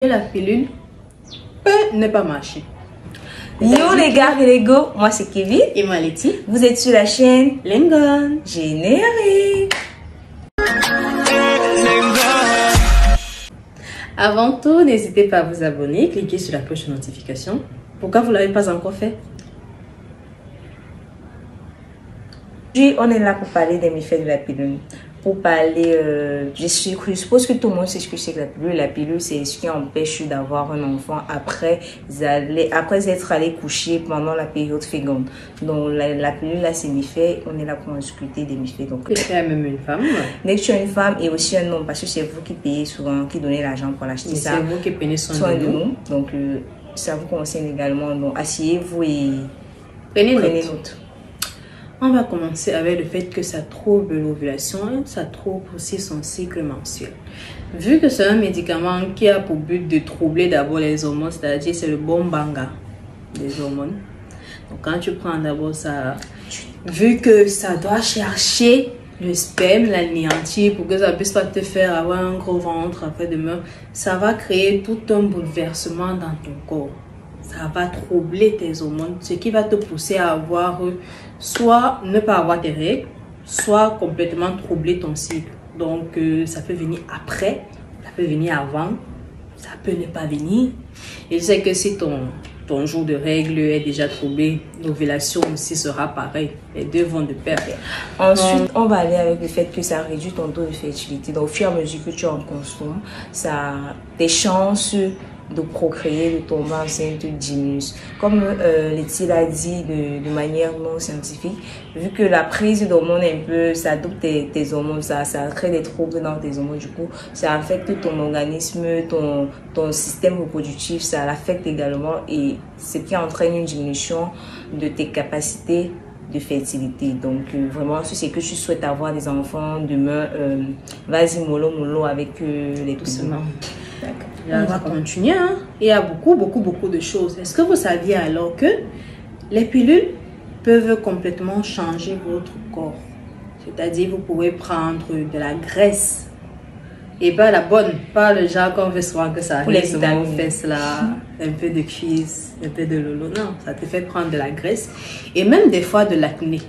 La pilule peut ne pas marcher. Yo les gars et les go, moi c'est Kevin Et moi Letty. Vous êtes sur la chaîne Lingon Générique. Avant tout, n'hésitez pas à vous abonner, cliquez sur la cloche de notification. Pourquoi vous ne l'avez pas encore fait? Aujourd'hui, on est là pour parler des méfaits de la pilule. Pour parler, je suppose que tout le monde sait ce que c'est que la pilule. La pilule, c'est ce qui empêche d'avoir un enfant après être allé coucher pendant la période féconde. Donc, la pilule, là, c'est méfaits. On est là pour discuter des méfaits. Donc, c'est même une femme. Dès que tu es une femme et aussi un homme, parce que c'est vous qui payez souvent, qui donnez l'argent pour l'acheter ça. C'est vous qui prenez soin de nous. Donc, ça vous concerne également. Donc, asseyez-vous et prenez note. On va commencer avec le fait que ça trouble l'ovulation et ça trouble aussi son cycle menstruel. Vu que c'est un médicament qui a pour but de troubler d'abord les hormones, c'est-à-dire c'est le bon banga des hormones. Donc quand tu prends d'abord ça, vu que ça doit chercher le sperme, l'anéantir pour que ça puisse pas te faire avoir un gros ventre après-demain, ça va créer tout un bouleversement dans ton corps. Ça va troubler tes hormones, ce qui va te pousser à avoir soit ne pas avoir tes règles, soit complètement troubler ton cycle. Donc, ça peut venir après, ça peut venir avant, ça peut ne pas venir. Et je sais que si ton jour de règles est déjà troublé, l'ovulation aussi sera pareil. Les deux vont de pair. Ensuite, on va aller avec le fait que ça réduit ton taux de fertilité. Donc, au fur et à mesure que tu en consommes, tes chances de procréer, de tomber enceinte diminuent. Comme Letty l'a dit de manière non scientifique, vu que la prise d'hormones un peu, ça adopte tes hormones, ça crée des troubles dans tes hormones, du coup, ça affecte ton organisme, ton système reproductif, ça l'affecte également et ce qui entraîne une diminution de tes capacités de fertilité. Donc vraiment, si c'est que tu souhaites avoir des enfants demain, vas-y mollo avec les doucement. On va continuer. Hein? Il y a beaucoup de choses. Est-ce que vous saviez alors que les pilules peuvent complètement changer votre corps? C'est-à-dire, vous pouvez prendre de la graisse. Et pas la bonne, pas le genre qu'on veut souvent que ça arrive sur vos fesses là, un peu de cuisse, un peu de lolo. Non, ça te fait prendre de la graisse et même des fois de l'acné.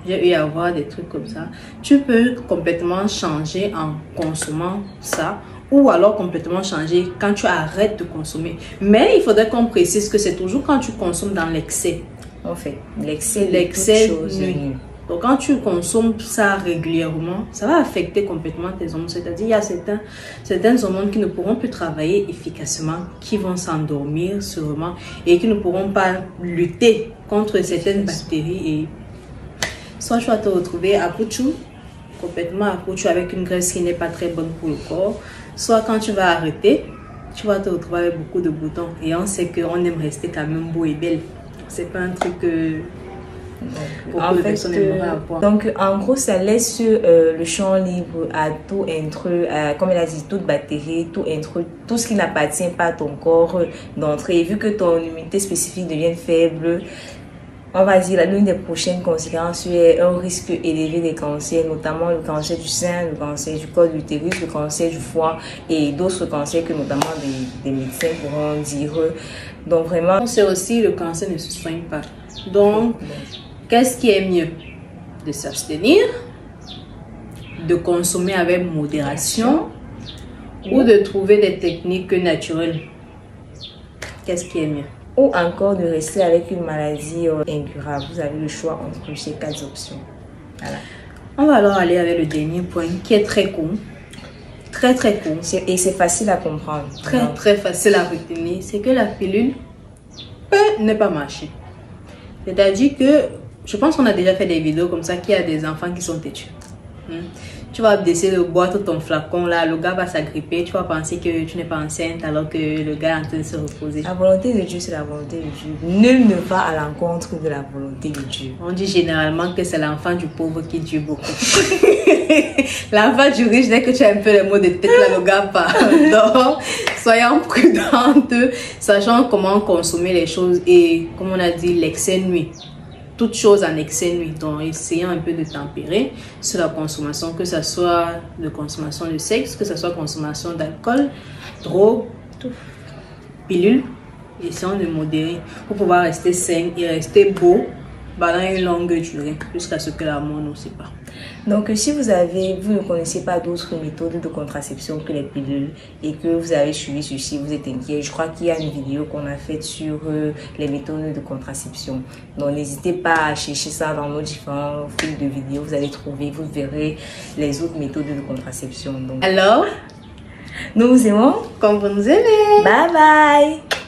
J'ai eu à voir des trucs comme ça. Tu peux complètement changer en consommant ça ou alors complètement changer quand tu arrêtes de consommer. Mais il faudrait qu'on précise que c'est toujours quand tu consommes dans l'excès. En fait, l'excès nuit. Donc quand tu consommes ça régulièrement, ça va affecter complètement tes hormones. C'est-à-dire il y a certaines hormones qui ne pourront plus travailler efficacement, qui vont s'endormir sûrement et qui ne pourront pas lutter contre certaines bactéries. Et soit tu vas te retrouver à pouchou, complètement à pouchou avec une graisse qui n'est pas très bonne pour le corps. Soit quand tu vas arrêter, tu vas te retrouver avec beaucoup de boutons. Et on sait qu'on aime rester quand même beau et belle. C'est pas un truc que beaucoup de personnes aimeraient avoir. Donc en gros, ça laisse le champ libre à tout intrus, comme elle a dit, toute bactérie, tout intrus, tout ce qui n'appartient pas à ton corps d'entrée. Vu que ton immunité spécifique devient faible, on va dire l'une des prochaines conséquences est un risque élevé des cancers, notamment le cancer du sein, le cancer du col de l'utérus, le cancer du foie et d'autres cancers que notamment des médecins pourront dire. Donc vraiment, c'est aussi le cancer ne se soigne pas. Donc, qu'est-ce qui est mieux? De s'abstenir, de consommer avec modération ou de trouver des techniques naturelles? Qu'est-ce qui est mieux? Ou encore de rester avec une maladie incurable. Vous avez le choix entre ces 4 options. Voilà. On va alors aller avec le dernier point qui est très court. Très court. Et c'est facile à comprendre. Très facile à retenir. C'est que la pilule peut ne pas marcher. C'est-à-dire que, je pense qu'on a déjà fait des vidéos comme ça, qu'il y a des enfants qui sont têtus. Tu vas essayer de boire tout ton flacon là, le gars va s'agripper, tu vas penser que tu n'es pas enceinte alors que le gars est en train de se reposer. La volonté de Dieu, c'est la volonté de Dieu. Nul ne va à l'encontre de la volonté de Dieu. On dit généralement que c'est l'enfant du pauvre qui dure beaucoup. L'enfant du riche, dès que tu as un peu les mots de tête là, le gars part. Donc, soyons prudentes, sachant comment consommer les choses et, comme on a dit, l'excès nuit. Toute chose en excès nuit. Donc, essayons un peu de tempérer sur la consommation, que ce soit de consommation de sexe, que ce soit consommation d'alcool, drogue, tout. Pilule, essayons de modérer pour pouvoir rester sain et rester beau pendant une longue durée jusqu'à ce que la mort ne sait pas. Donc, si vous ne connaissez pas d'autres méthodes de contraception que les pilules et que vous avez suivi ceci, vous êtes inquiet, je crois qu'il y a une vidéo qu'on a faite sur les méthodes de contraception. Donc, n'hésitez pas à chercher ça dans nos différents fils de vidéos. Vous allez trouver, vous verrez les autres méthodes de contraception. Donc, alors, nous vous aimons. comme vous nous aimez. Bye bye.